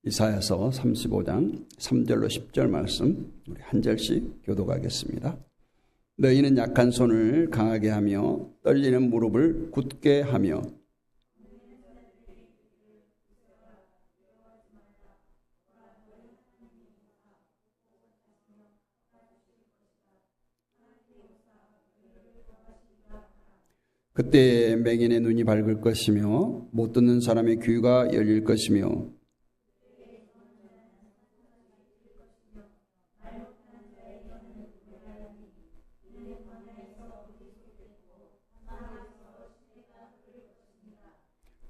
이사야서 35장 3절로 10절 말씀 우리 한 절씩 교독하겠습니다. 너희는 약한 손을 강하게 하며 떨리는 무릎을 굳게 하며 그때 맹인의 눈이 밝을 것이며 못 듣는 사람의 귀가 열릴 것이며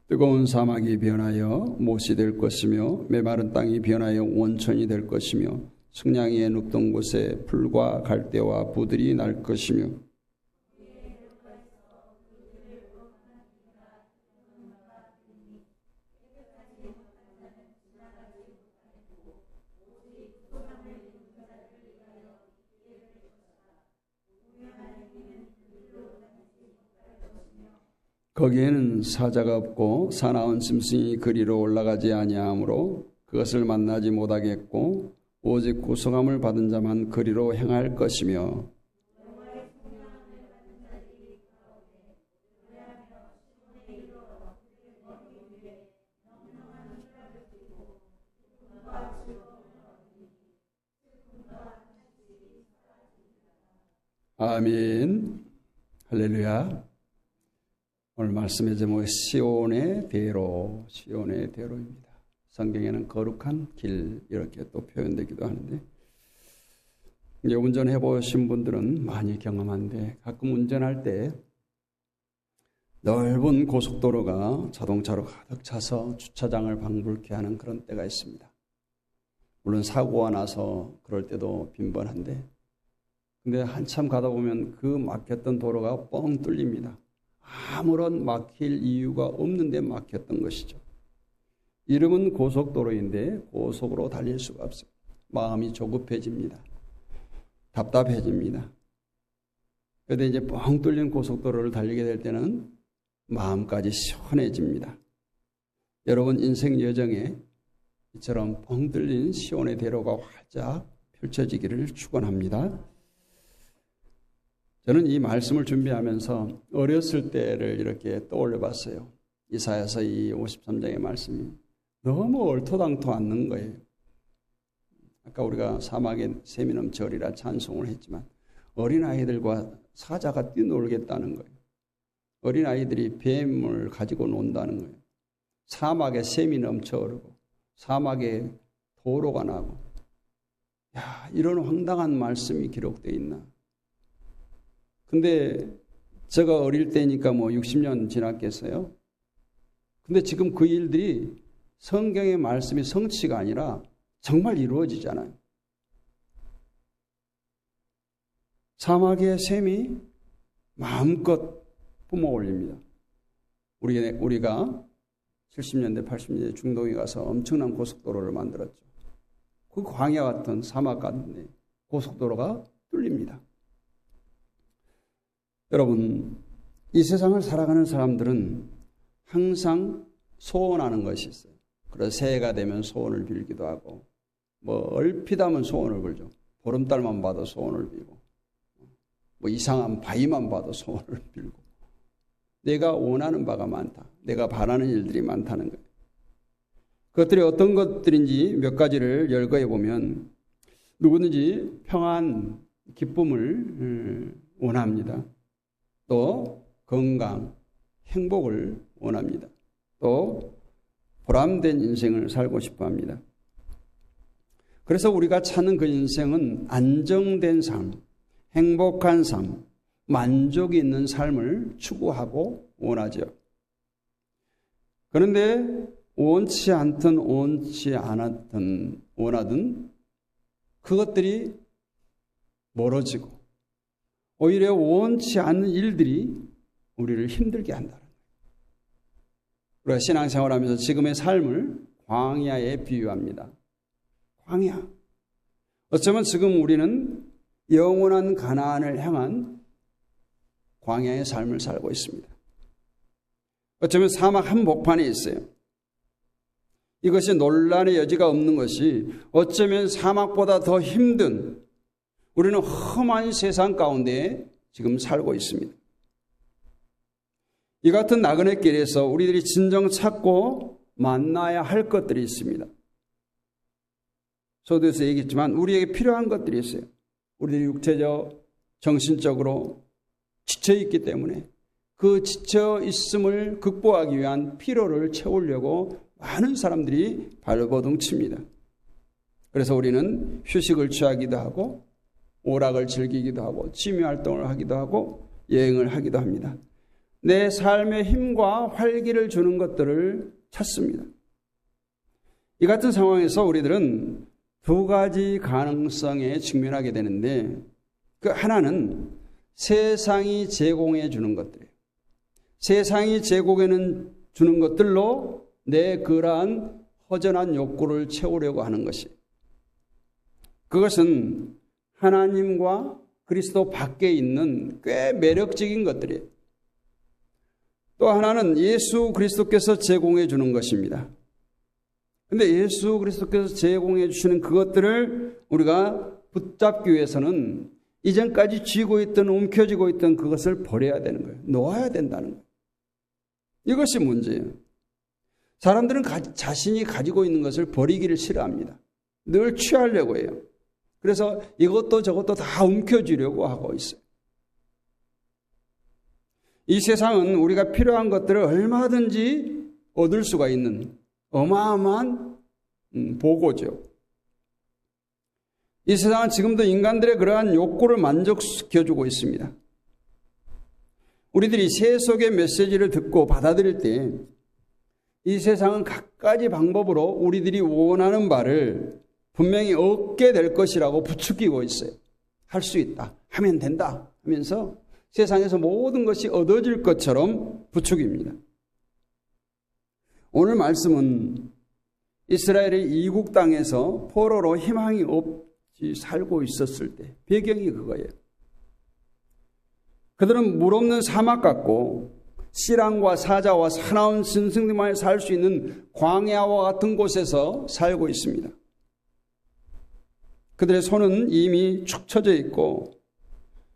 뜨거운 사막이 변하여 못이 될 것이며 메마른 땅이 변하여 온천이 될 것이며 승냥이의 눕던 곳에 풀과 갈대와 부들이 날 것이며 거기에는 사자가 없고 사나운 짐승이 그리로 올라가지 아니하므로 그것을 만나지 못하겠고 오직 구속함을 받은 자만 그리로 행할 것이며 아멘. 할렐루야. 오늘 말씀의 제목은 시온의 대로, 시온의 대로입니다. 성경에는 거룩한 길 이렇게 또 표현되기도 하는데 이제 운전해 보신 분들은 많이 경험한데 가끔 운전할 때 넓은 고속도로가 자동차로 가득 차서 주차장을 방불케 하는 그런 때가 있습니다. 물론 사고가 나서 그럴 때도 빈번한데 근데 한참 가다 보면 그 막혔던 도로가 뻥 뚫립니다. 아무런 막힐 이유가 없는데 막혔던 것이죠. 이름은 고속도로인데 고속으로 달릴 수가 없어요. 마음이 조급해집니다. 답답해집니다. 그런데 이제 뻥 뚫린 고속도로를 달리게 될 때는 마음까지 시원해집니다. 여러분 인생 여정에 이처럼 뻥 뚫린 시온의 대로가 활짝 펼쳐지기를 축원합니다. 저는 이 말씀을 준비하면서 어렸을 때를 이렇게 떠올려 봤어요. 이사야서 이 53장의 말씀이 너무 얼토당토 않는 거예요. 아까 우리가 사막에 샘이 넘쳐리라 찬송을 했지만 어린아이들과 사자가 뛰놀겠다는 거예요. 어린아이들이 뱀을 가지고 논다는 거예요. 사막에 샘이 넘쳐 오르고 사막에 도로가 나고 야, 이런 황당한 말씀이 기록되어 있나. 근데 제가 어릴 때니까 뭐 60년 지났겠어요. 근데 지금 그 일들이 성경의 말씀이 성취가 아니라 정말 이루어지잖아요. 사막의 샘이 마음껏 뿜어올립니다. 우리가 70년대, 80년대 중동에 가서 엄청난 고속도로를 만들었죠. 그 광야 같은 사막 같은 고속도로가 뚫립니다. 여러분, 이 세상을 살아가는 사람들은 항상 소원하는 것이 있어요. 그래서 새해가 되면 소원을 빌기도 하고 뭐 얼핏 하면 소원을 빌죠. 보름달만 봐도 소원을 빌고 뭐 이상한 바위만 봐도 소원을 빌고 내가 원하는 바가 많다. 내가 바라는 일들이 많다는 거예요. 그것들이 어떤 것들인지 몇 가지를 열거해 보면 누구든지 평안, 기쁨을 원합니다. 또 건강, 행복을 원합니다. 또 보람된 인생을 살고 싶어 합니다. 그래서 우리가 찾는 그 인생은 안정된 삶, 행복한 삶, 만족이 있는 삶을 추구하고 원하죠. 그런데 원치 않든 원치 않았든 원하든 그것들이 멀어지고 오히려 원치 않는 일들이 우리를 힘들게 한다는 거예요. 우리가 신앙생활하면서 지금의 삶을 광야에 비유합니다. 광야. 어쩌면 지금 우리는 영원한 가나안을 향한 광야의 삶을 살고 있습니다. 어쩌면 사막 한복판에 있어요. 이것이 논란의 여지가 없는 것이 어쩌면 사막보다 더 힘든 우리는 험한 세상 가운데 지금 살고 있습니다. 이 같은 나그네 길에서 우리들이 진정 찾고 만나야 할 것들이 있습니다. 저도에서 얘기했지만 우리에게 필요한 것들이 있어요. 우리들이 육체적, 정신적으로 지쳐있기 때문에 그 지쳐있음을 극복하기 위한 피로를 채우려고 많은 사람들이 발버둥칩니다. 그래서 우리는 휴식을 취하기도 하고 오락을 즐기기도 하고 취미활동을 하기도 하고 여행을 하기도 합니다. 내 삶의 힘과 활기를 주는 것들을 찾습니다. 이 같은 상황에서 우리들은 두 가지 가능성에 직면하게 되는데 그 하나는 세상이 제공해 주는 것들이에요. 세상이 제공해 주는 것들로 내 그러한 허전한 욕구를 채우려고 하는 것이 그것은 하나님과 그리스도 밖에 있는 꽤 매력적인 것들이에요. 또 하나는 예수 그리스도께서 제공해 주는 것입니다. 그런데 예수 그리스도께서 제공해 주시는 그것들을 우리가 붙잡기 위해서는 이전까지 쥐고 있던 움켜쥐고 있던 그것을 버려야 되는 거예요. 놓아야 된다는 거예요. 이것이 문제예요. 사람들은 자신이 가지고 있는 것을 버리기를 싫어합니다. 늘 취하려고 해요. 그래서 이것도 저것도 다 움켜쥐려고 하고 있어요. 이 세상은 우리가 필요한 것들을 얼마든지 얻을 수가 있는 어마어마한 보고죠. 이 세상은 지금도 인간들의 그러한 욕구를 만족시켜주고 있습니다. 우리들이 세속의 메시지를 듣고 받아들일 때 이 세상은 갖가지 방법으로 우리들이 원하는 바를 분명히 얻게 될 것이라고 부추기고 있어요. 할 수 있다, 하면 된다 하면서 세상에서 모든 것이 얻어질 것처럼 부추깁니다. 오늘 말씀은 이스라엘이 이국 땅에서 포로로 희망이 없이 살고 있었을 때 배경이 그거예요. 그들은 물 없는 사막 같고 씨랑과 사자와 사나운 짐승들만 살 수 있는 광야와 같은 곳에서 살고 있습니다. 그들의 손은 이미 축 처져 있고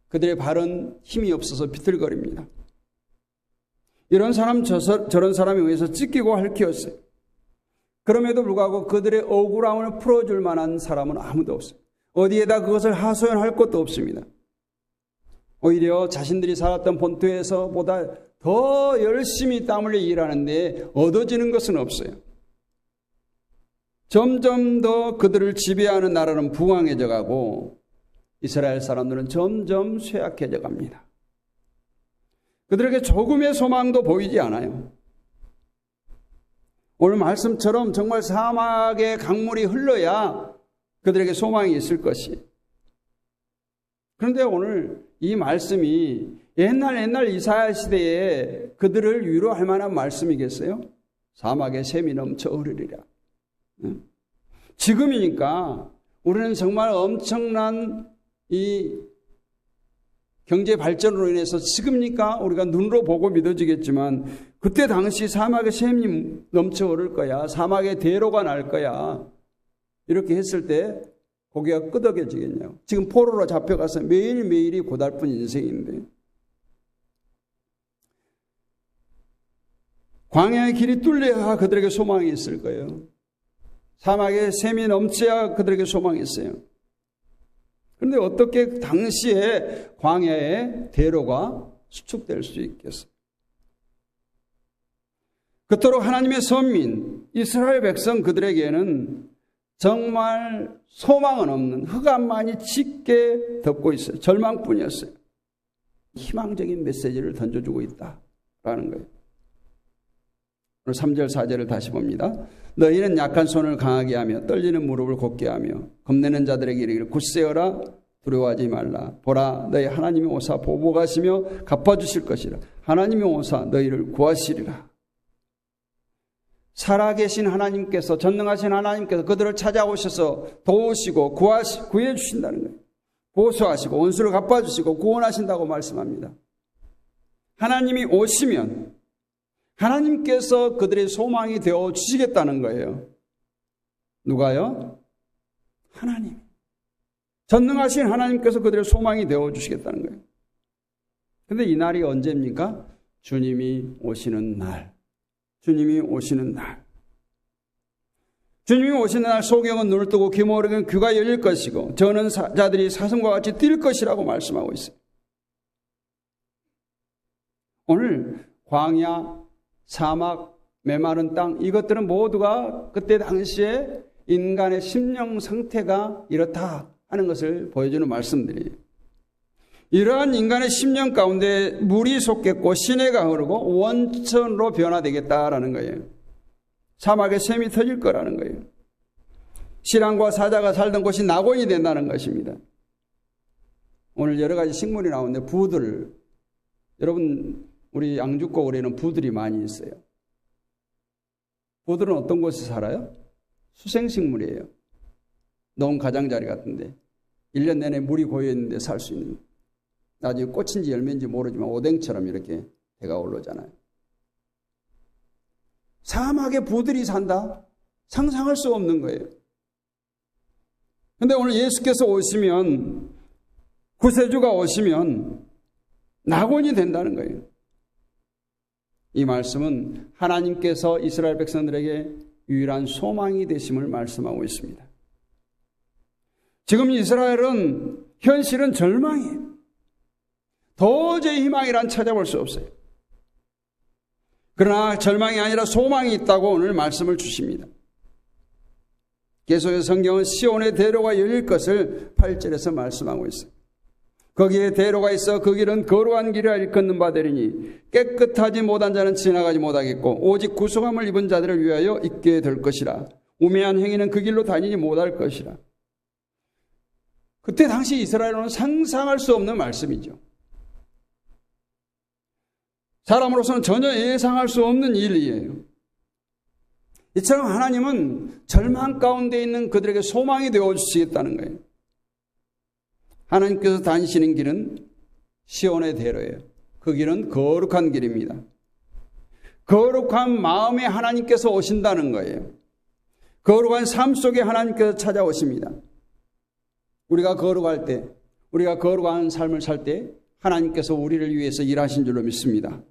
그들의 발은 힘이 없어서 비틀거립니다. 이런 사람 저런 사람에 의해서 찢기고 핥히었어요. 그럼에도 불구하고 그들의 억울함을 풀어줄 만한 사람은 아무도 없어요. 어디에다 그것을 하소연할 것도 없습니다. 오히려 자신들이 살았던 본토에서보다 더 열심히 땀 흘려 일하는데 얻어지는 것은 없어요. 점점 더 그들을 지배하는 나라는 부강해져 가고 이스라엘 사람들은 점점 쇠약해져 갑니다. 그들에게 조금의 소망도 보이지 않아요. 오늘 말씀처럼 정말 사막의 강물이 흘러야 그들에게 소망이 있을 것이. 그런데 오늘 이 말씀이 옛날 이사야 시대에 그들을 위로할 만한 말씀이겠어요? 사막에 샘이 넘쳐 흐르리라. 지금이니까 우리는 정말 엄청난 이 경제 발전으로 인해서 지금이니까 우리가 눈으로 보고 믿어지겠지만 그때 당시 사막에 샘이 넘쳐 흐를 거야. 사막에 대로가 날 거야. 이렇게 했을 때 고개가 끄덕여지겠냐고. 지금 포로로 잡혀가서 매일매일이 고달픈 인생인데 광야의 길이 뚫려야 그들에게 소망이 있을 거예요. 사막에 샘이 넘쳐야 그들에게 소망이 있어요. 그런데 어떻게 당시에 광야의 대로가 수축될 수 있겠어요? 그토록 하나님의 선민 이스라엘 백성 그들에게는 정말 소망은 없는 흑암만이 짙게 덮고 있어요. 절망뿐이었어요. 희망적인 메시지를 던져주고 있다라는 거예요. 오늘 3절 4절을 다시 봅니다. 너희는 약한 손을 강하게 하며 떨리는 무릎을 곧게 하며 겁내는 자들에게 이르기를 굳세어라 두려워하지 말라. 보라 너희 하나님이 오사 보복하시며 갚아주실 것이라. 하나님이 오사 너희를 구하시리라. 살아계신 하나님께서 전능하신 하나님께서 그들을 찾아오셔서 도우시고 구해 주신다는 거예요. 보수하시고 원수를 갚아주시고 구원하신다고 말씀합니다. 하나님이 오시면 하나님께서 그들의 소망이 되어 주시겠다는 거예요. 누가요? 하나님. 전능하신 하나님께서 그들의 소망이 되어주시겠다는 거예요. 근데 이 날이 언제입니까? 주님이 오시는 날. 주님이 오시는 날. 주님이 오시는 날 소경은 눈을 뜨고 귀모르는 귀가 열릴 것이고 저는 자들이 사슴과 같이 뛸 것이라고 말씀하고 있어요. 오늘 광야, 사막, 메마른 땅 이것들은 모두가 그때 당시에 인간의 심령 상태가 이렇다 하는 것을 보여주는 말씀들이에요. 이러한 인간의 심령 가운데 물이 솟겠고 시내가 흐르고 원천으로 변화되겠다라는 거예요. 사막에 샘이 터질 거라는 거예요. 신앙과 사자가 살던 곳이 낙원이 된다는 것입니다. 오늘 여러 가지 식물이 나오는데 부들, 여러분 우리 양주고을에는 부들이 많이 있어요. 부들은 어떤 곳에 살아요? 수생식물이에요. 농 가장자리 같은데 1년 내내 물이 고여있는데 살 수 있는, 나중에 꽃인지 열매인지 모르지만 오뎅처럼 이렇게 해가 올라오잖아요. 사막에 부들이 산다? 상상할 수 없는 거예요. 그런데 오늘 예수께서 오시면, 구세주가 오시면 낙원이 된다는 거예요. 이 말씀은 하나님께서 이스라엘 백성들에게 유일한 소망이 되심을 말씀하고 있습니다. 지금 이스라엘은 현실은 절망이에요. 도저히 희망이란 찾아볼 수 없어요. 그러나 절망이 아니라 소망이 있다고 오늘 말씀을 주십니다. 계속해서 성경은 시온의 대로가 열릴 것을 8절에서 말씀하고 있어요. 거기에 대로가 있어 그 길은 거룩한 길이라 일컫는 바 되리니 깨끗하지 못한 자는 지나가지 못하겠고 오직 구속함을 입은 자들을 위하여 있게 될 것이라. 우매한 행위는 그 길로 다니지 못할 것이라. 그때 당시 이스라엘은 상상할 수 없는 말씀이죠. 사람으로서는 전혀 예상할 수 없는 일이에요. 이처럼 하나님은 절망 가운데 있는 그들에게 소망이 되어주시겠다는 거예요. 하나님께서 다니시는 길은 시온의 대로예요. 그 길은 거룩한 길입니다. 거룩한 마음에 하나님께서 오신다는 거예요. 거룩한 삶 속에 하나님께서 찾아오십니다. 우리가 거룩할 때, 우리가 거룩한 삶을 살 때 하나님께서 우리를 위해서 일하신 줄로 믿습니다.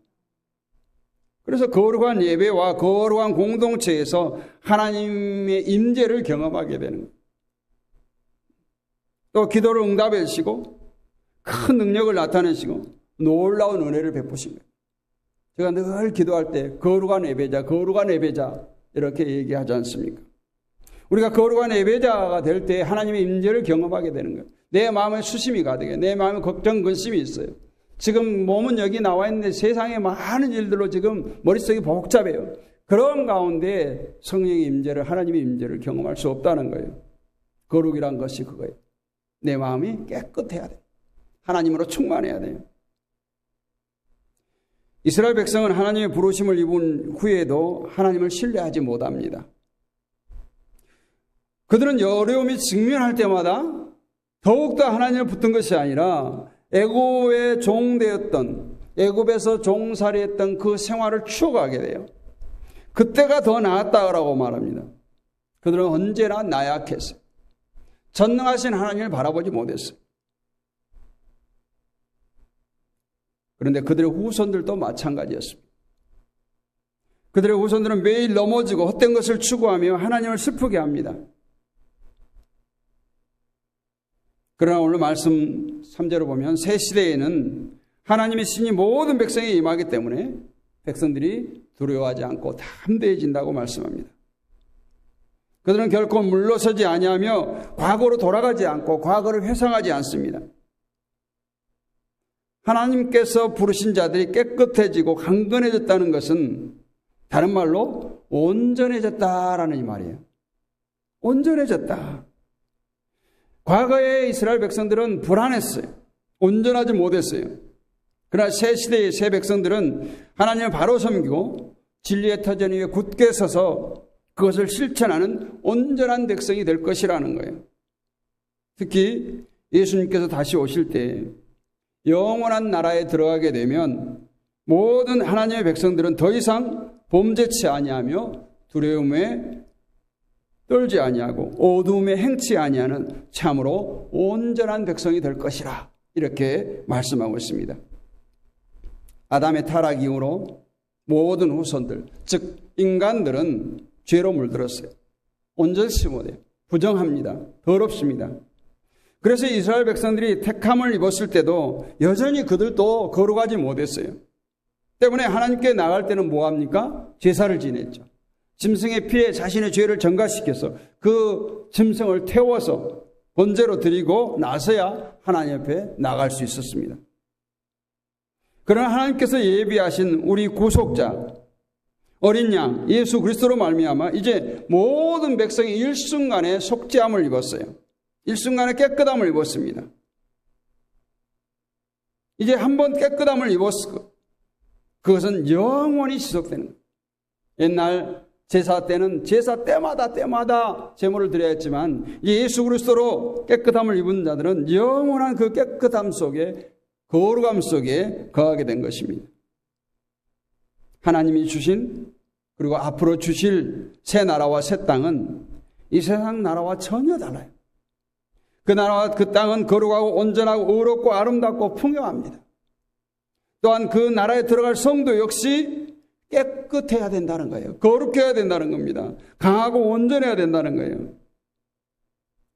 그래서 거룩한 예배와 거룩한 공동체에서 하나님의 임재를 경험하게 되는 거예요. 또 기도를 응답해 주시고 큰 능력을 나타내시고 놀라운 은혜를 베푸신 거예요. 제가 늘 기도할 때 거룩한 예배자, 거룩한 예배자 이렇게 얘기하지 않습니까? 우리가 거룩한 예배자가 될 때 하나님의 임재를 경험하게 되는 거예요. 내 마음에 수심이 가득해. 내 마음에 걱정, 근심이 있어요. 지금 몸은 여기 나와 있는데 세상에 많은 일들로 지금 머릿속이 복잡해요. 그런 가운데 성령의 임재를, 하나님의 임재를 경험할 수 없다는 거예요. 거룩이란 것이 그거예요. 내 마음이 깨끗해야 돼요. 하나님으로 충만해야 돼요. 이스라엘 백성은 하나님의 부르심을 입은 후에도 하나님을 신뢰하지 못합니다. 그들은 어려움이 직면할 때마다 더욱더 하나님을 붙든 것이 아니라 애굽의 종되었던, 애굽에서 종살이했던 그 생활을 추억하게 돼요. 그때가 더 나았다고 말합니다. 그들은 언제나 나약했어요. 전능하신 하나님을 바라보지 못했어요. 그런데 그들의 후손들도 마찬가지였습니다. 그들의 후손들은 매일 넘어지고 헛된 것을 추구하며 하나님을 슬프게 합니다. 그러나 오늘 말씀 3절을 보면 새 시대에는 하나님의 신이 모든 백성에 임하기 때문에 백성들이 두려워하지 않고 담대해진다고 말씀합니다. 그들은 결코 물러서지 아니하며 과거로 돌아가지 않고 과거를 회상하지 않습니다. 하나님께서 부르신 자들이 깨끗해지고 강건해졌다는 것은 다른 말로 온전해졌다라는 이 말이에요. 온전해졌다. 과거의 이스라엘 백성들은 불안했어요. 온전하지 못했어요. 그러나 새 시대의 새 백성들은 하나님을 바로 섬기고 진리의 터전 위에 굳게 서서 그것을 실천하는 온전한 백성이 될 것이라는 거예요. 특히 예수님께서 다시 오실 때 영원한 나라에 들어가게 되면 모든 하나님의 백성들은 더 이상 범죄치 아니하며 두려움에 떨지 아니하고 어두움에 행치 아니하는 참으로 온전한 백성이 될 것이라 이렇게 말씀하고 있습니다. 아담의 타락 이후로 모든 후손들 즉 인간들은 죄로 물들었어요. 온전치 못해요. 부정합니다. 더럽습니다. 그래서 이스라엘 백성들이 택함을 입었을 때도 여전히 그들도 거룩하지 못했어요. 때문에 하나님께 나갈 때는 뭐합니까? 제사를 지냈죠. 짐승의 피에 자신의 죄를 전가시켜서 그 짐승을 태워서 번제로 드리고 나서야 하나님 앞에 나갈 수 있었습니다. 그러나 하나님께서 예비하신 우리 구속자 어린 양 예수 그리스도로 말미암아 이제 모든 백성이 일순간에 속죄함을 입었어요. 일순간에 깨끗함을 입었습니다. 이제 한번 깨끗함을 입었고 그것은 영원히 지속되는 거예요. 옛날 제사 때는 제사 때마다 제물을 드려야 했지만 예수 그리스도로 깨끗함을 입은 자들은 영원한 그 깨끗함 속에 거룩함 속에 거하게 된 것입니다. 하나님이 주신 그리고 앞으로 주실 새 나라와 새 땅은 이 세상 나라와 전혀 달라요. 그 나라와 그 땅은 거룩하고 온전하고 의롭고 아름답고 풍요합니다. 또한 그 나라에 들어갈 성도 역시 깨끗해야 된다는 거예요. 거룩해야 된다는 겁니다. 강하고 온전해야 된다는 거예요.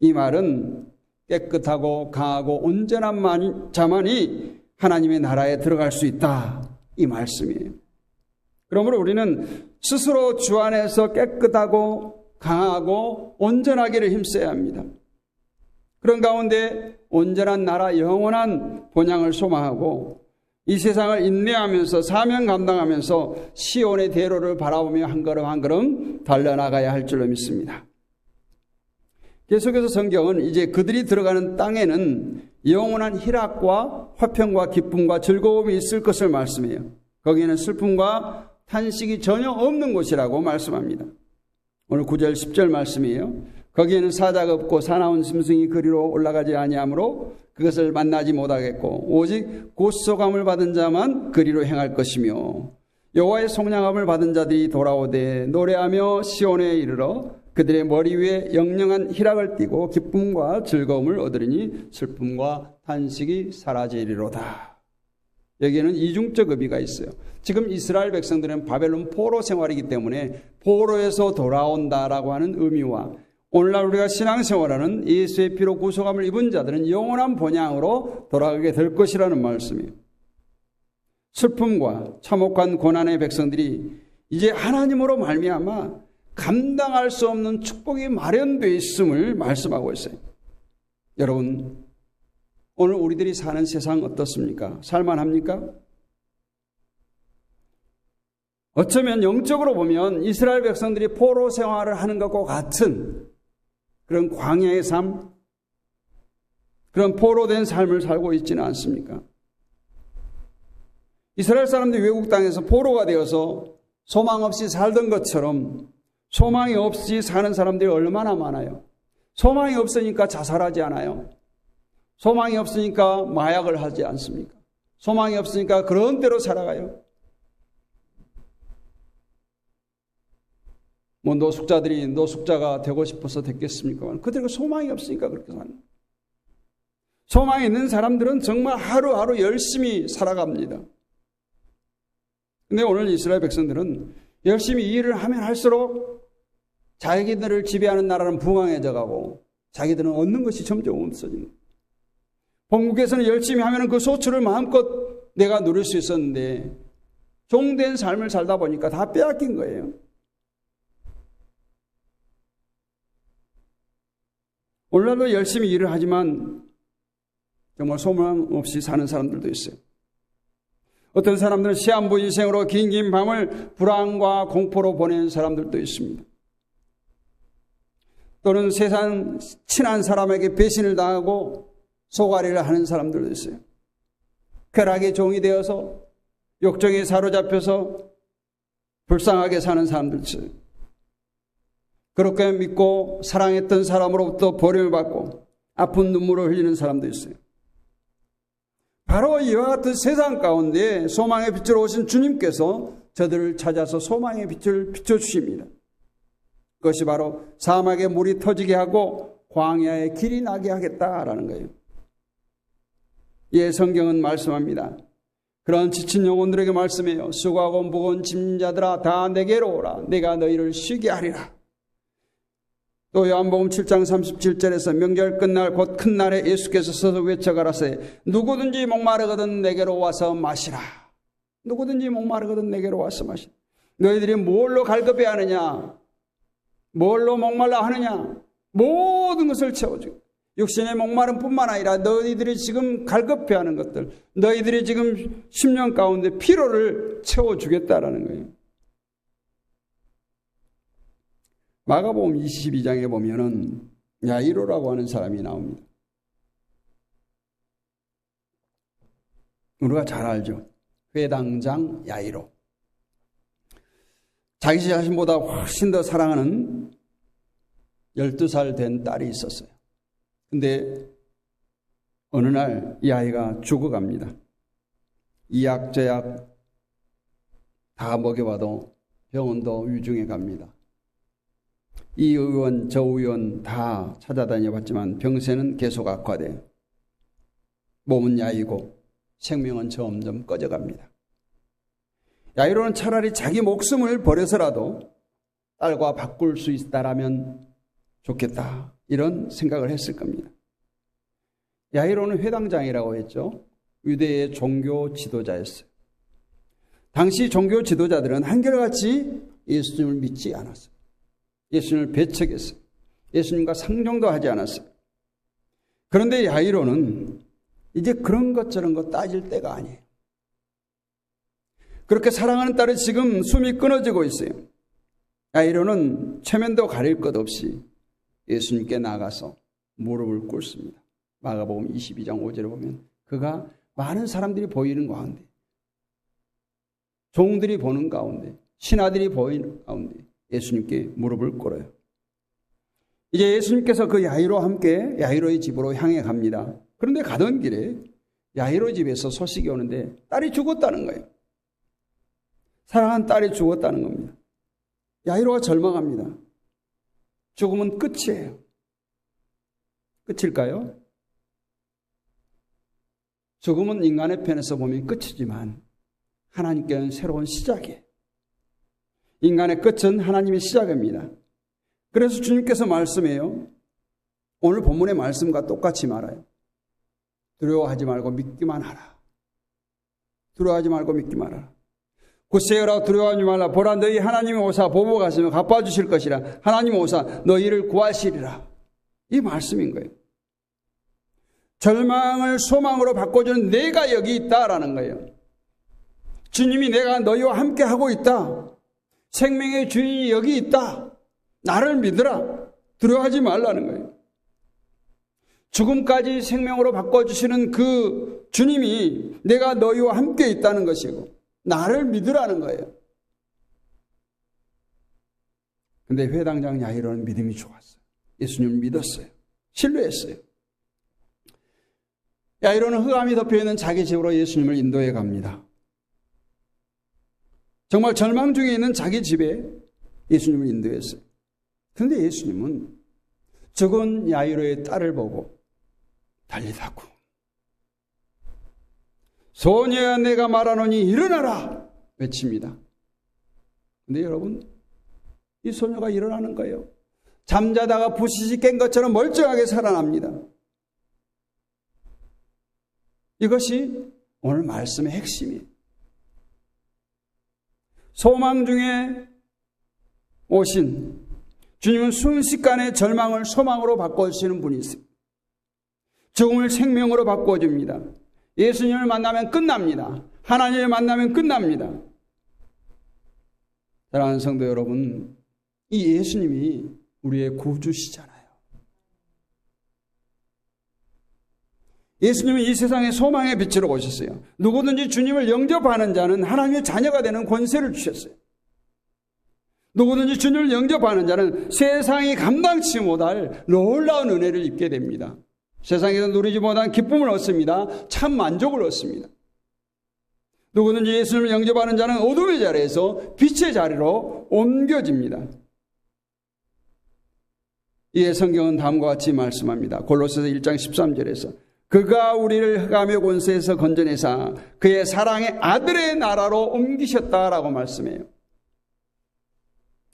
이 말은 깨끗하고 강하고 온전한 자만이 하나님의 나라에 들어갈 수 있다. 이 말씀이에요. 그러므로 우리는 스스로 주 안에서 깨끗하고 강하고 온전하기를 힘써야 합니다. 그런 가운데 온전한 나라 영원한 본향을 소망하고 이 세상을 인내하면서 사명 감당하면서 시온의 대로를 바라보며 한 걸음 한 걸음 달려나가야 할 줄로 믿습니다. 계속해서 성경은 이제 그들이 들어가는 땅에는 영원한 희락과 화평과 기쁨과 즐거움이 있을 것을 말씀해요. 거기에는 슬픔과 탄식이 전혀 없는 곳이라고 말씀합니다. 오늘 9절 10절 말씀이에요. 거기에는 사자가 없고 사나운 짐승이 그리로 올라가지 아니하므로 그것을 만나지 못하겠고 오직 고소감을 받은 자만 그리로 행할 것이며 여호와의 속량함을 받은 자들이 돌아오되 노래하며 시온에 이르러 그들의 머리 위에 영영한 희락을 띠고 기쁨과 즐거움을 얻으리니 슬픔과 탄식이 사라지리로다. 여기에는 이중적 의미가 있어요. 지금 이스라엘 백성들은 바벨론 포로 생활이기 때문에 포로에서 돌아온다라고 하는 의미와 오늘날 우리가 신앙생활하는 예수의 피로 구속함을 입은 자들은 영원한 본향으로 돌아가게 될 것이라는 말씀이에요. 슬픔과 참혹한 고난의 백성들이 이제 하나님으로 말미암아 감당할 수 없는 축복이 마련되어 있음을 말씀하고 있어요. 여러분, 오늘 우리들이 사는 세상 어떻습니까? 살만합니까? 어쩌면 영적으로 보면 이스라엘 백성들이 포로 생활을 하는 것과 같은 그런 광야의 삶, 그런 포로된 삶을 살고 있지는 않습니까? 이스라엘 사람들이 외국 땅에서 포로가 되어서 소망 없이 살던 것처럼 소망이 없이 사는 사람들이 얼마나 많아요. 소망이 없으니까 자살하지 않아요. 소망이 없으니까 마약을 하지 않습니까? 소망이 없으니까 그런 대로 살아가요. 뭐 노숙자들이 노숙자가 되고 싶어서 됐겠습니까? 그들에게 소망이 없으니까 그렇게 사는 거예요. 소망이 있는 사람들은 정말 하루하루 열심히 살아갑니다. 근데 오늘 이스라엘 백성들은 열심히 일을 하면 할수록 자기들을 지배하는 나라는 부강해져 가고 자기들은 얻는 것이 점점 없어지는 거예요. 본국에서는 열심히 하면 그 소출을 마음껏 내가 누릴 수 있었는데 종된 삶을 살다 보니까 다 빼앗긴 거예요. 오늘날도 열심히 일을 하지만 정말 소망 없이 사는 사람들도 있어요. 어떤 사람들은 시한부 인생으로 긴긴 밤을 불안과 공포로 보내는 사람들도 있습니다. 또는 세상 친한 사람에게 배신을 당하고 소가리를 하는 사람들도 있어요. 쾌락의 종이 되어서 욕정에 사로잡혀서 불쌍하게 사는 사람들도 있어요. 그렇게 믿고 사랑했던 사람으로부터 버림을 받고 아픈 눈물을 흘리는 사람도 있어요. 바로 이와 같은 세상 가운데 소망의 빛으로 오신 주님께서 저들을 찾아서 소망의 빛을 비춰주십니다. 그것이 바로 사막에 물이 터지게 하고 광야에 길이 나게 하겠다라는 거예요. 예, 성경은 말씀합니다. 그런 지친 영혼들에게 말씀해요. 수고하고 무거운 짐진 자들아 다 내게로 오라. 내가 너희를 쉬게 하리라. 또 요한복음 7장 37절에서 명절 끝날 곧 큰 날에 예수께서 서서 외쳐가라사대 누구든지 목마르거든 내게로 와서 마시라. 누구든지 목마르거든 내게로 와서 마시라. 너희들이 뭘로 갈급해 하느냐? 뭘로 목말라 하느냐? 모든 것을 채워주고 육신의 목마름 뿐만 아니라 너희들이 지금 갈급해하는 것들, 너희들이 지금 10년 가운데 피로를 채워주겠다라는 거예요. 마가복음 22장에 보면은 야이로라고 하는 사람이 나옵니다. 우리가 잘 알죠. 회당장 야이로. 자기 자신보다 훨씬 더 사랑하는 12살 된 딸이 있었어요. 근데 어느 날 이 아이가 죽어갑니다. 이약 저약 다 먹여봐도 병원도 위중해 갑니다. 이 의원 저 의원 다 찾아다녀봤지만 병세는 계속 악화돼 몸은 야이고 생명은 점점 꺼져갑니다. 야이로는 차라리 자기 목숨을 버려서라도 딸과 바꿀 수 있다라면 좋겠다 이런 생각을 했을 겁니다. 야이로는 회당장이라고 했죠. 유대의 종교 지도자였어요. 당시 종교 지도자들은 한결같이 예수님을 믿지 않았어요. 예수님을 배척했어요. 예수님과 상종도 하지 않았어요. 그런데 야이로는 이제 그런 것 저런 거 따질 때가 아니에요. 그렇게 사랑하는 딸이 지금 숨이 끊어지고 있어요. 야이로는 체면도 가릴 것 없이 예수님께 나가서 무릎을 꿇습니다. 마가복음 22장 5절에 보면 그가 많은 사람들이 보이는 가운데, 종들이 보는 가운데, 신하들이 보이는 가운데 예수님께 무릎을 꿇어요. 이제 예수님께서 그 야이로와 함께 야이로의 집으로 향해 갑니다. 그런데 가던 길에 야이로 집에서 소식이 오는데 딸이 죽었다는 거예요. 사랑한 딸이 죽었다는 겁니다. 야이로가 절망합니다. 죽음은 끝이에요. 끝일까요? 죽음은 인간의 편에서 보면 끝이지만 하나님께는 새로운 시작이에요. 인간의 끝은 하나님의 시작입니다. 그래서 주님께서 말씀해요. 오늘 본문의 말씀과 똑같이 말아요. 두려워하지 말고 믿기만 하라. 두려워하지 말고 믿기만 하라. 굳세어라 두려워하지 말라. 보라 너희 하나님이 오사 보복하시며 갚아주실 것이라. 하나님이 오사 너희를 구하시리라. 이 말씀인 거예요. 절망을 소망으로 바꿔주는 내가 여기 있다라는 거예요. 주님이 내가 너희와 함께 하고 있다. 생명의 주인이 여기 있다. 나를 믿으라. 두려워하지 말라는 거예요. 죽음까지 생명으로 바꿔주시는 그 주님이 내가 너희와 함께 있다는 것이고 나를 믿으라는 거예요. 근데 회당장 야이로는 믿음이 좋았어요. 예수님을 믿었어요. 신뢰했어요. 야이로는 흑암이 덮여있는 자기 집으로 예수님을 인도해 갑니다. 정말 절망 중에 있는 자기 집에 예수님을 인도했어요. 그런데 예수님은 죽은 야이로의 딸을 보고 달리다고 소녀야 내가 말하노니 일어나라 외칩니다. 근데 여러분 이 소녀가 일어나는 거예요. 잠자다가 부시시 깬 것처럼 멀쩡하게 살아납니다. 이것이 오늘 말씀의 핵심이에요. 소망 중에 오신 주님은 순식간에 절망을 소망으로 바꿔주시는 분이세요. 죽음을 생명으로 바꿔줍니다. 예수님을 만나면 끝납니다. 하나님을 만나면 끝납니다. 사랑하는 성도 여러분, 이 예수님이 우리의 구주시잖아요. 예수님은 이 세상에 소망의 빛으로 오셨어요. 누구든지 주님을 영접하는 자는 하나님의 자녀가 되는 권세를 주셨어요. 누구든지 주님을 영접하는 자는 세상이 감당치 못할 놀라운 은혜를 입게 됩니다. 세상에서 누리지 못한 기쁨을 얻습니다. 참 만족을 얻습니다. 누구든지 예수님을 영접하는 자는 어둠의 자리에서 빛의 자리로 옮겨집니다. 이에 성경은 다음과 같이 말씀합니다. 골로새서 1장 13절에서 그가 우리를 흑암의 권세에서 건져내사 그의 사랑의 아들의 나라로 옮기셨다라고 말씀해요.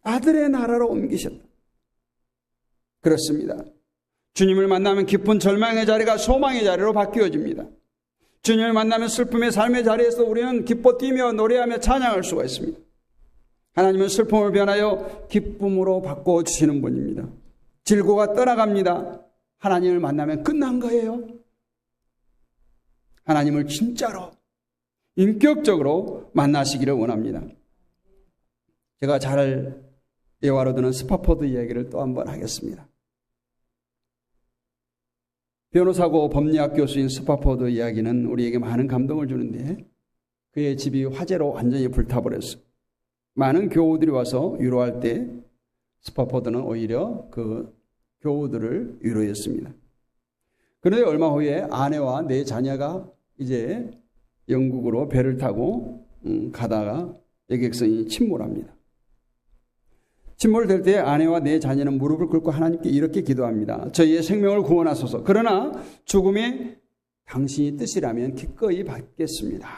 아들의 나라로 옮기셨다. 그렇습니다. 주님을 만나면 기쁜 절망의 자리가 소망의 자리로 바뀌어집니다. 주님을 만나면 슬픔의 삶의 자리에서 우리는 기뻐 뛰며 노래하며 찬양할 수가 있습니다. 하나님은 슬픔을 변하여 기쁨으로 바꿔주시는 분입니다. 질고가 떠나갑니다. 하나님을 만나면 끝난 거예요. 하나님을 진짜로 인격적으로 만나시기를 원합니다. 제가 잘 예화로 드는 스파포드 이야기를 또 한번 하겠습니다. 변호사고 법리학 교수인 스파포드 이야기는 우리에게 많은 감동을 주는데 그의 집이 화재로 완전히 불타버렸어요. 많은 교우들이 와서 위로할 때 스파포드는 오히려 그 교우들을 위로했습니다. 그런데 얼마 후에 아내와 네 자녀가 이제 영국으로 배를 타고 가다가 여객선이 침몰합니다. 침몰될 때 아내와 네 자녀는 무릎을 꿇고 하나님께 이렇게 기도합니다. 저희의 생명을 구원하소서. 그러나 죽음이 당신이 뜻이라면 기꺼이 받겠습니다.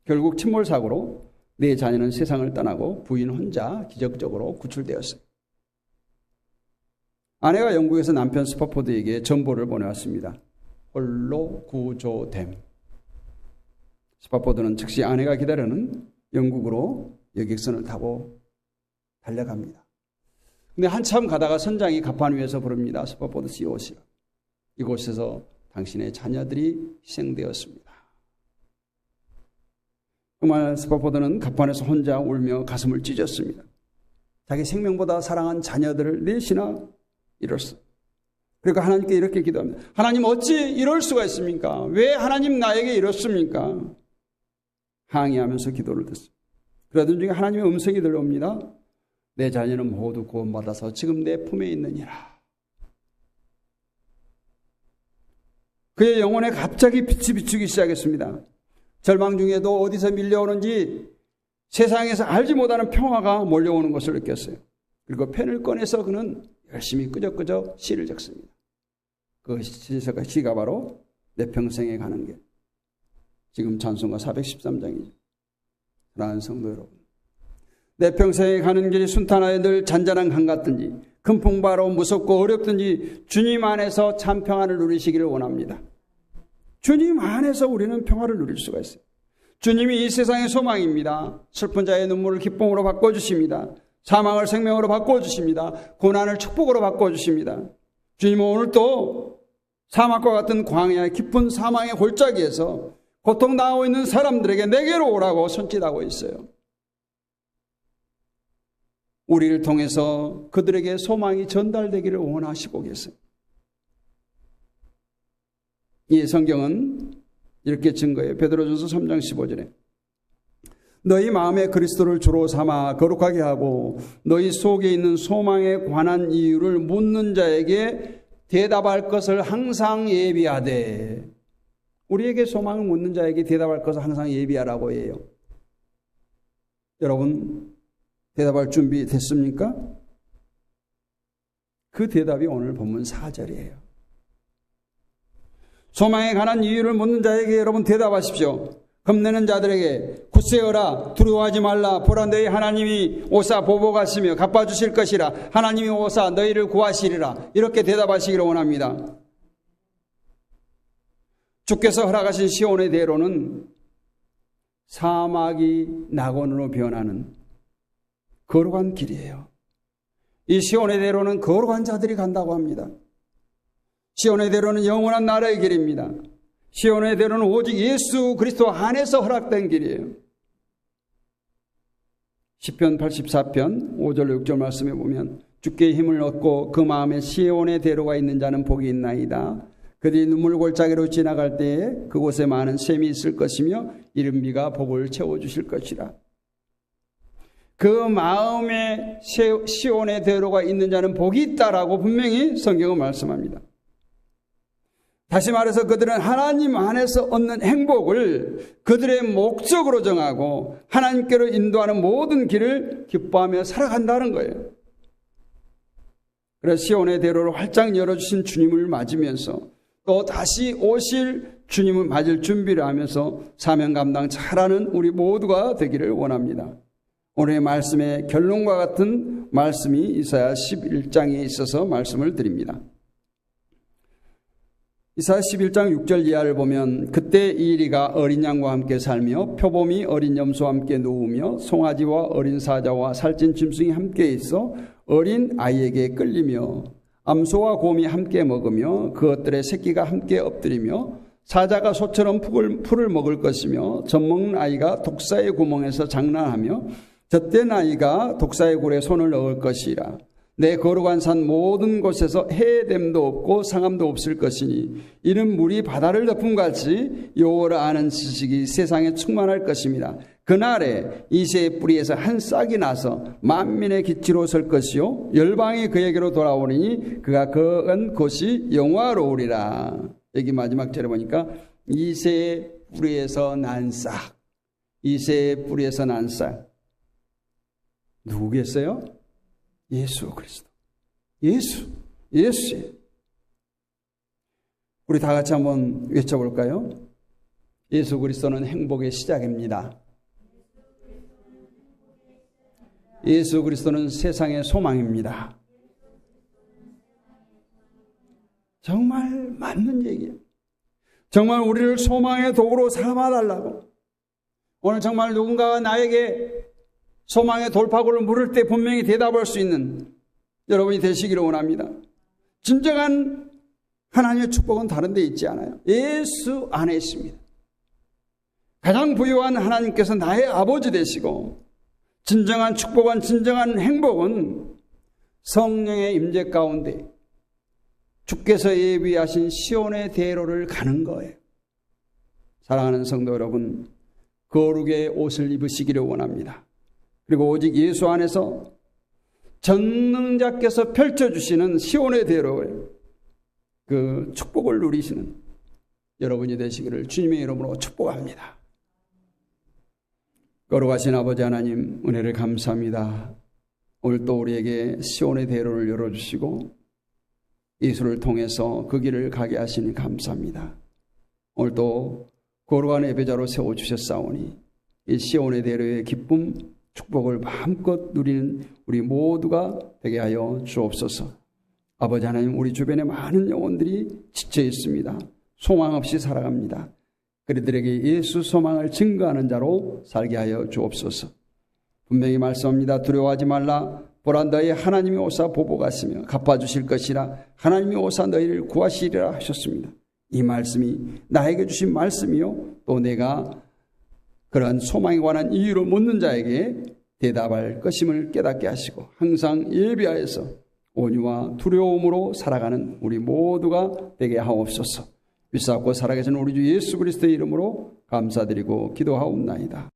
결국 침몰 사고로 네 자녀는 세상을 떠나고 부인 혼자 기적적으로 구출되었어요. 아내가 영국에서 남편 스파포드에게 전보를 보내왔습니다. 홀로 구조됨. 스파포드는 즉시 아내가 기다리는 영국으로 여객선을 타고 달려갑니다. 근데 한참 가다가 선장이 갑판 위에서 부릅니다. 스파포드 씨 오시라. 이곳에서 당신의 자녀들이 희생되었습니다. 정말 스파포드는 갑판에서 혼자 울며 가슴을 찢었습니다. 자기 생명보다 사랑한 자녀들을 넷이나 잃었어요. 그러니까 하나님께 이렇게 기도합니다. 하나님 어찌 이럴 수가 있습니까? 왜 하나님 나에게 이렇습니까? 항의하면서 기도를 듣습니다. 그러던 중에 하나님의 음성이 들려옵니다. 내 자녀는 모두 구원받아서 지금 내 품에 있느니라. 그의 영혼에 갑자기 빛이 비추기 시작했습니다. 절망 중에도 어디서 밀려오는지 세상에서 알지 못하는 평화가 몰려오는 것을 느꼈어요. 그리고 펜을 꺼내서 그는 열심히 끄적끄적 시를 적습니다. 그 시가 바로 내 평생에 가는 길. 지금 찬송가 413장이죠. 사랑하는 성도 여러분, 내 평생에 가는 길이 순탄하여 늘 잔잔한 강 같든지 금풍바로 무섭고 어렵든지 주님 안에서 참 평안을 누리시기를 원합니다. 주님 안에서 우리는 평화를 누릴 수가 있어요. 주님이 이 세상의 소망입니다. 슬픈 자의 눈물을 기쁨으로 바꿔주십니다. 사망을 생명으로 바꿔주십니다. 고난을 축복으로 바꿔주십니다. 주님은 오늘 또 사막과 같은 광야의 깊은 사망의 골짜기에서 고통당하고 있는 사람들에게 내게로 오라고 손짓하고 있어요. 우리를 통해서 그들에게 소망이 전달되기를 원하시고 계세요. 이 성경은 이렇게 증거해요. 베드로전서 3장 15절에 너희 마음에 그리스도를 주로 삼아 거룩하게 하고 너희 속에 있는 소망에 관한 이유를 묻는 자에게 대답할 것을 항상 예비하되. 우리에게 소망을 묻는 자에게 대답할 것을 항상 예비하라고 해요. 여러분 대답할 준비 됐습니까? 그 대답이 오늘 본문 4절이에요. 소망에 관한 이유를 묻는 자에게 여러분 대답하십시오. 겁내는 자들에게 굳세어라, 두려워하지 말라, 보라 너희 하나님이 오사 보복하시며 갚아주실 것이라, 하나님이 오사 너희를 구하시리라, 이렇게 대답하시기를 원합니다. 주께서 허락하신 시온의 대로는 사막이 낙원으로 변하는 거룩한 길이에요. 이 시온의 대로는 거룩한 자들이 간다고 합니다. 시온의 대로는 영원한 나라의 길입니다. 시온의 대로는 오직 예수 그리스도 안에서 허락된 길이에요. 시편 84편 5절 6절 말씀에 보면 주께 힘을 얻고 그 마음에 시온의 대로가 있는 자는 복이 있나이다. 그들이 눈물 골짜기로 지나갈 때에 그곳에 많은 샘이 있을 것이며 이른 비가 복을 채워주실 것이라. 그 마음에 시온의 대로가 있는 자는 복이 있다라고 분명히 성경은 말씀합니다. 다시 말해서 그들은 하나님 안에서 얻는 행복을 그들의 목적으로 정하고 하나님께로 인도하는 모든 길을 기뻐하며 살아간다는 거예요. 그래서 시온의 대로를 활짝 열어주신 주님을 맞으면서 또 다시 오실 주님을 맞을 준비를 하면서 사명 감당 잘하는 우리 모두가 되기를 원합니다. 오늘의 말씀의 결론과 같은 말씀이 이사야 11장에 있어서 말씀을 드립니다. 이사야 11장 6절 이하를 보면 그때 이리가 어린 양과 함께 살며 표범이 어린 염소와 함께 누우며 송아지와 어린 사자와 살찐 짐승이 함께 있어 어린 아이에게 끌리며 암소와 곰이 함께 먹으며 그것들의 새끼가 함께 엎드리며 사자가 소처럼 풀을 먹을 것이며 젖먹는 아이가 독사의 구멍에서 장난하며 젖된 아이가 독사의 굴에 손을 넣을 것이라. 내 거룩한 산 모든 곳에서 해됨도 없고 상함도 없을 것이니 이는 물이 바다를 덮음같이 여호와를 아는 지식이 세상에 충만할 것입니다. 그날에 이새의 뿌리에서 한 싹이 나서 만민의 기치로 설 것이요 열방이 그에게로 돌아오리니 그가 거한 곳이 영화로우리라. 여기 마지막 절에 보니까 이새의 뿌리에서 난 싹, 이새의 뿌리에서 난 싹 누구겠어요? 예수 그리스도. 예수. 우리 다 같이 한번 외쳐볼까요? 예수 그리스도는 행복의 시작입니다. 예수 그리스도는 세상의 소망입니다. 정말 맞는 얘기예요. 정말 우리를 소망의 도구로 삼아달라고. 오늘 정말 누군가가 나에게 소망의 돌파구를 물을 때 분명히 대답할 수 있는 여러분이 되시기를 원합니다. 진정한 하나님의 축복은 다른 데 있지 않아요. 예수 안에 있습니다. 가장 부유한 하나님께서 나의 아버지 되시고 진정한 축복은, 진정한 행복은 성령의 임재 가운데 주께서 예비하신 시온의 대로를 가는 거예요. 사랑하는 성도 여러분, 거룩의 옷을 입으시기를 원합니다. 그리고 오직 예수 안에서 전능자께서 펼쳐주시는 시온의 대로에 그 축복을 누리시는 여러분이 되시기를 주님의 이름으로 축복합니다. 거룩하신 아버지 하나님, 은혜를 감사합니다. 오늘 또 우리에게 시온의 대로를 열어주시고 예수를 통해서 그 길을 가게 하시니 감사합니다. 오늘 또 거룩한 예배자로 세워주셨사오니 이 시온의 대로의 기쁨, 축복을 마음껏 누리는 우리 모두가 되게 하여 주옵소서. 아버지 하나님, 우리 주변에 많은 영혼들이 지쳐 있습니다. 소망 없이 살아갑니다. 그들에게 예수 소망을 증거하는 자로 살게 하여 주옵소서. 분명히 말씀합니다. 두려워하지 말라. 보라, 너희 하나님이 오사 보복하시며 갚아주실 것이라. 하나님이 오사 너희를 구하시리라 하셨습니다. 이 말씀이 나에게 주신 말씀이요, 또 내가 그러한 소망에 관한 이유를 묻는 자에게 대답할 것임을 깨닫게 하시고 항상 예비하여서 온유와 두려움으로 살아가는 우리 모두가 되게 하옵소서. 위사옵고 살아계신 우리 주 예수 그리스도의 이름으로 감사드리고 기도하옵나이다.